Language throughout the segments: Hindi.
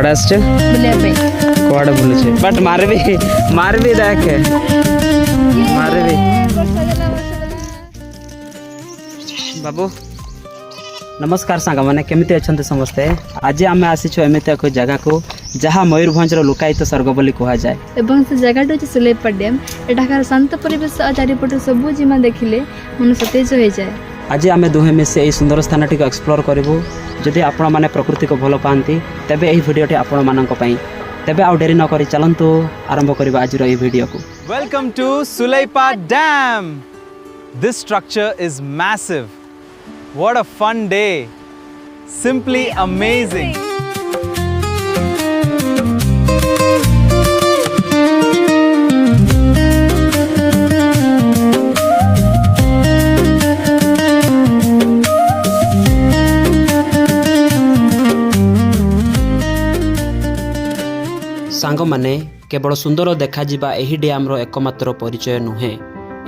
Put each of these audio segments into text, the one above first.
कड़ा आसछ बुलिया पे कड़ा बुलुछे बट मारबी देख मारबी बाबू नमस्कार सांग मैंने केमिति अछंते समस्ते आज आम आसीछु एमिति एक जगह को जहाँ मयूरभंज लोकायत स्वर्ग बोली कह जाए एवं से जगह हूँ सुलेपा डैम एठाकार शांत परिवेश चारिपट सबू जिमा देखिले मन सतेज हो जाए। आज आम दुहे मिसी यही सुंदर स्थान टी एक्सप्लोर करूँ जदि आपण मैंने प्रकृति को भल पाती तेबे यही भिडियोटी आपण मानक पई तेबे आउ डेरी न करी चलंतु आरंभ करबा आज रो भिडियो को। Welcome to Suleipa Dam. This structure is massive. What a fun day. Simply amazing. सांग माने केवल सुंदर देखा जिबा एही डैम रो एकमात्र परिचय नुहे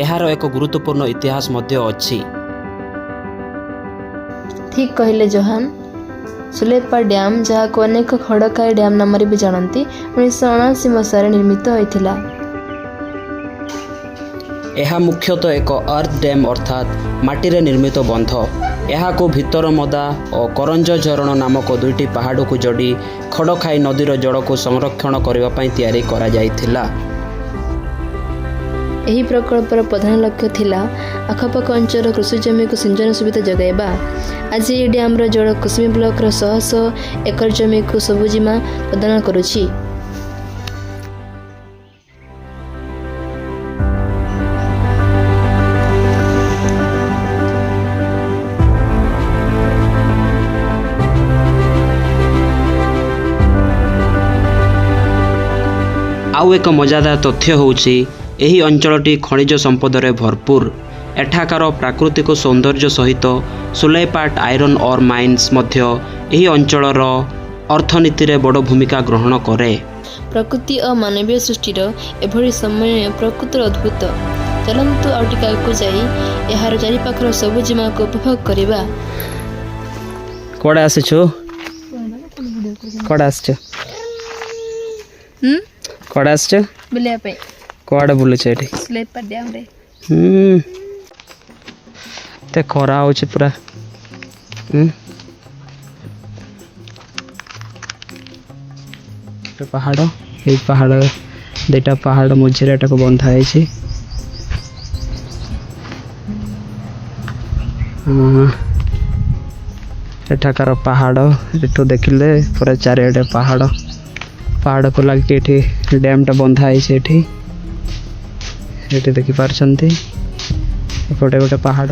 एहार एक गुरुत्वपूर्ण इतिहास मध्य अछि। ठीक कहले जोहान सुलेपा डैम जहाँ को अनेक खड़काई डैम नाम भी जानती 1979 मसीह निर्मित होइथिला। यह मुख्यतः एक अर्थ डैम अर्थात माटी निर्मित बंध यहाँ को भितर मदा और करंज झरण नामक दुईटी पहाड़ को जोड़ी खड़खाई नदीर जल को संरक्षण करने तैयारी करा जाइथिला। एही प्रकल्पर प्रधान लक्ष्य थिला आखपाख अंचल कृषि जमी को सिंचन सुविधा जगाइबा। आज ये डैम रो जल कुसुमी ब्लॉक रो 100 एकर जमी को सबुजिमा प्रदान करुछि। आउ एक मजादार तथ्य होउछि एही अंचलटी खनिज संपदरे भरपूर एठाकार प्राकृतिक सौंदर्य सहित सुलेपाट आयरन और माइन्स मध्य एही अंचलर अर्थनीति रे बड़ भूमिका ग्रहण करे। प्रकृति और मानवीय सृष्टिर एभली समय प्रकृत अद्भुत चलंतु आउ टिका को जाई एहार चारि पाखर सबु जिमा को उपभोग करबा। कोडा आछो कोडा आछो कोडा आछो बुलिया पे कोडा बुलुछे एठी सुलेपा डैम रे ते खरा होछि पूरा पहाड़ ये पहाड़ दुटा पहाड़ मझे को बंधा है एठाकार पहाड़ एठू देखिले पूरा चारिआडे पहाड़ पहाड़ को लगे ये डैम टा बंधा है ये देखी पार्छंती एपटे गोटे पहाड़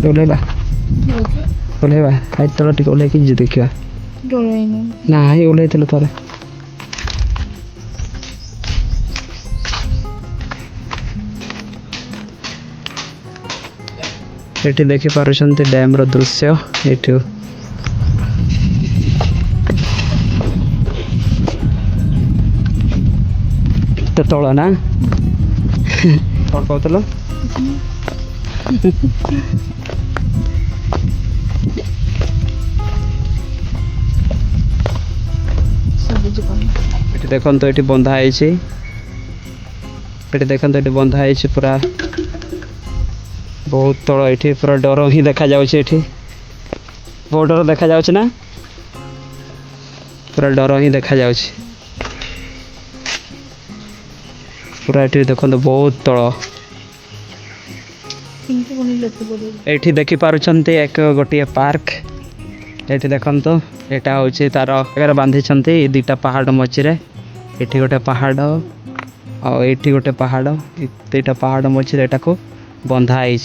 ओल्हेबा ओल्हेबा हाइट तल टिके ओल्हे कि देखिबा ना ही ओल्हे थले थरे एठी देखि पारुछंती डैम रो दृश्य एठू तो तल ना कौन कहतलो देखो तो ये बंधा है देखो तो बंधा है पूरा बहुत तल ये पूरा डर ही देखा जाऊँगी बहुत डर देखा जाऊँ ना पूरा डर ही देखा जाऊँगी पूरा ये देखो बहुत तल ये देखी पार्टी एक गोटे पार्क ये देखो यहाँ हूँ तार बांधी दुटा पहाड़ मझे ये गोटे पहाड़ और ये गोटे पहाड़ दुटा पहाड़ मझे यहाँ को बंधाई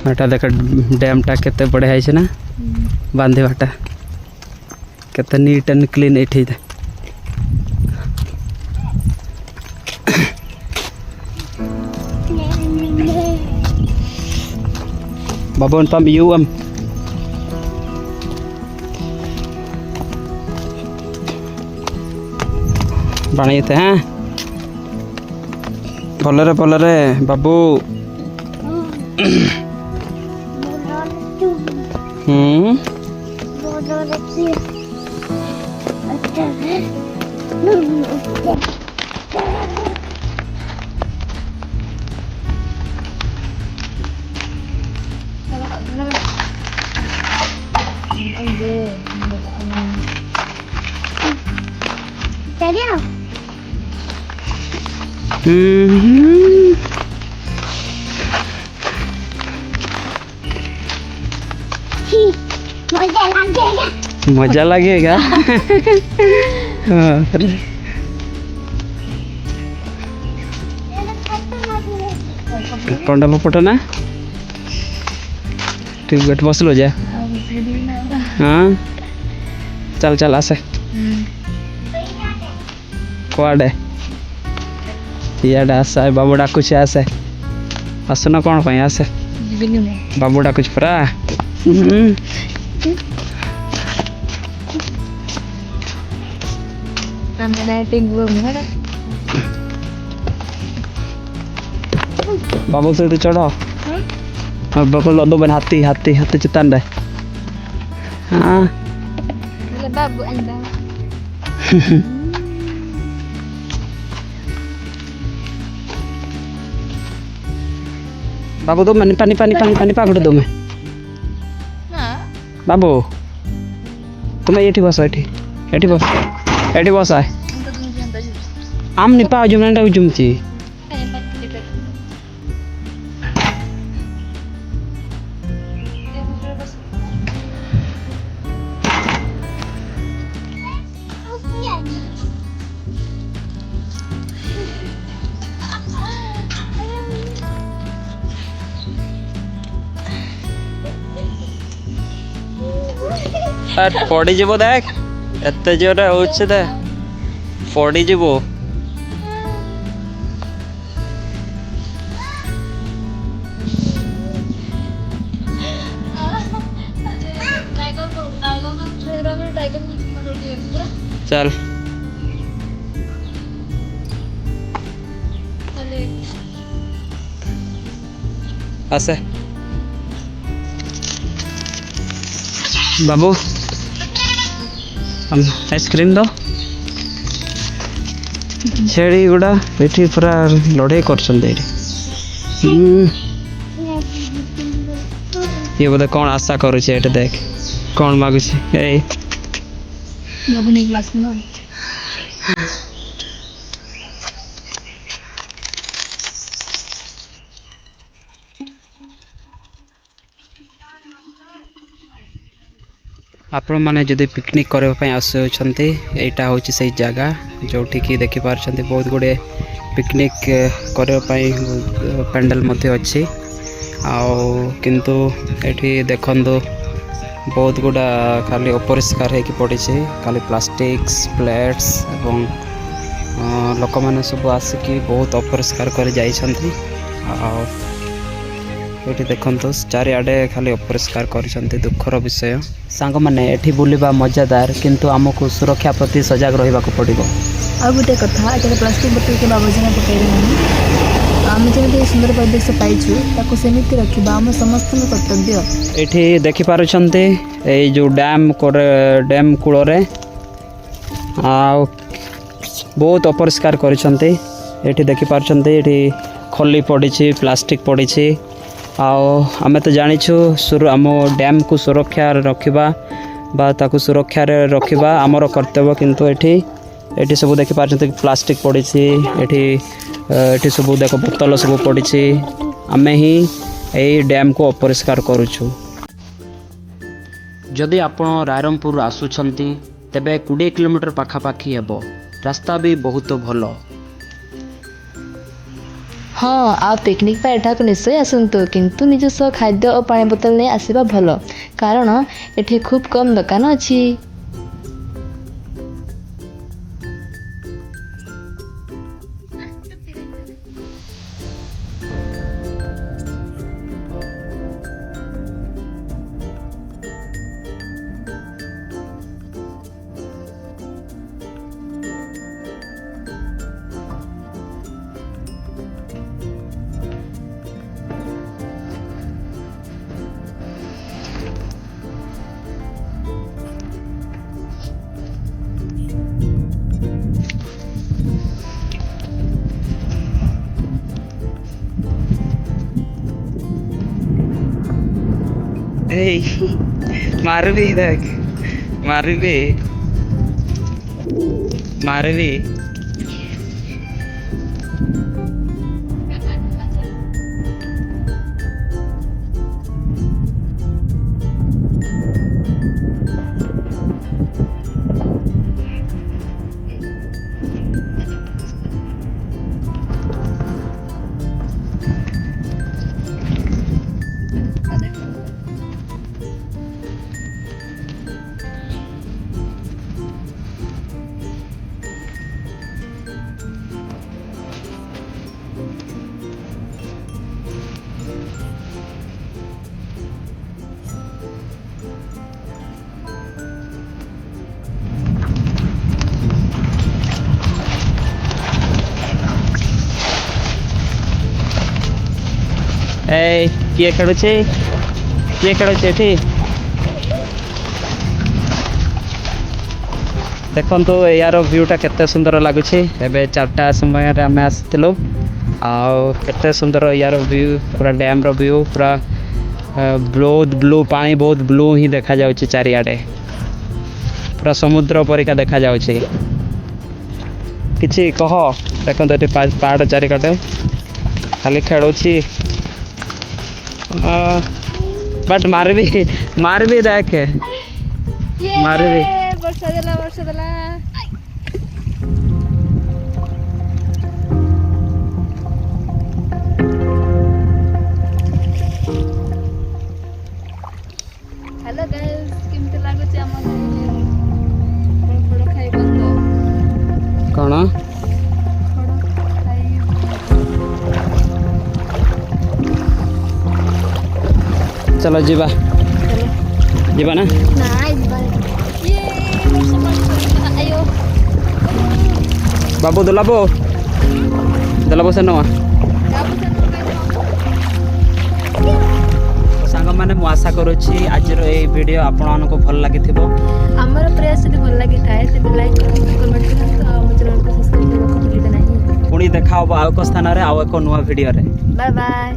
देख डैमटा केते बढ़िया है ना बांधवाटा केते नीट एंड क्लीन ये Babon pam iu Banyak teh, polare babu. मजा लगेगा। हाँ। पंडा पपटा ना ठीक बेट बसलो जा। हाँ चल चल आसे कुआडे इयाडे आसे बाबू डाकुछ आसे आसुना कौन पाई आसे बाबू डाकुछ परा। बाबू से चढ़ बाबू लदो बन हाथी हाथी हाथी चितान रे। हाँ बाबू दो मैं पानी पानी पानी पानी पागड़ दो मैं बाबू तुम्हें ये बस ये बस आए आम नहीं पाओ जुमना जुमची पड़ी जीव देख एत जोर दे पड़ी जीव चल आसे बाबू आइसक्रीम दो छेड़ी गुड़ा ये पूरा लड़े कर ये बोधे कौन आशा करुचे देख कौन मागुचे आपण मैंने जदि पिकनिक करने आसुँच यहाँ हूँ से जगह जो देखी पार्टी बहुत गुड़े पिकनिक करने पेंडल अच्छी किंतु ये देखु बहुत गुड़ा खाली अपरिष्कार हो पड़ी खाली प्लास्टिक्स प्लेट्स एवं लोक मैंने सब आसिकी बहुत अपरिष्कार कर जाइछंती ये देखो चारिआडे खाली अपरिष्कार कर दुखर विषय सांग मैंने ये बुलवा मजादार किंतु आमको सुरक्षा प्रति सजग रहा पड़ो। आ गोटे कथा ये प्लास्टिक बोतल के आवर्जना पकड़ आम जमी सुंदर परिवेश पाइछू सेमती रखा आम समस्त कर्तव्य। ये देखिपुं जो डैम कूल बहुत अपरिष्कार कर देखिपुं ये खली पड़ी प्लास्टिक पड़ी आमे तो जाचु आम डैम को सुरक्षा रखा सुरक्षा रखा आमर कर्तव्य किंतु ये सब देखिपुं प्लास्टिक पड़ी ये सब देख बोतल सब पड़ी आमे ही यही डैम को अपरिष्कार करुछु। जदि आपण रायरंगपुर आसुछंती तेबे 20 किलोमीटर पाखापाखि हेबो रास्ता भी बहुत भल। हाँ आप पिकनिक पर एठाक निश्चय आसतु किंतु निज सह खाद्य और पानी बोतल नहीं आसवा भल कारण एठी खूब कम दुकान अच्छी। मारवी देख मारवी मारवी किए खेलुचे एठी देखो तो यार व्यूटा केते सुंदर लगुच एबे 4टा समय आम आसलु आते सुंदर यार व्यू पूरा डैम रो व्यू पूरा बहुत ब्लू पानी बहुत ब्लू ही देखा जाउची चारियाडे पूरा समुद्र परिका देखा जाउची किछि कह देखो तो पहाड़ चारिकटे खाली खेलुची बट मारवी देख मारवी वर्षा देला हेलो गाइस केमते लागुची हमर बड़ खाइ बंद कोन चलो जीवा जीवा ना आयो बाबू दलाबो से नवा सांग माने मु आशा करूची आज ये वीडियो आपण को भल लागि थिबो हमर प्रयास यदि भल लागि थाए ते लाइक कमेंट करन तो हम चैनल को सब्सक्राइब करन को भूलिबे नहीं पुणी देखा आउ एक स्थान रे आउ एक नुवा वीडियो रे बाय बाय।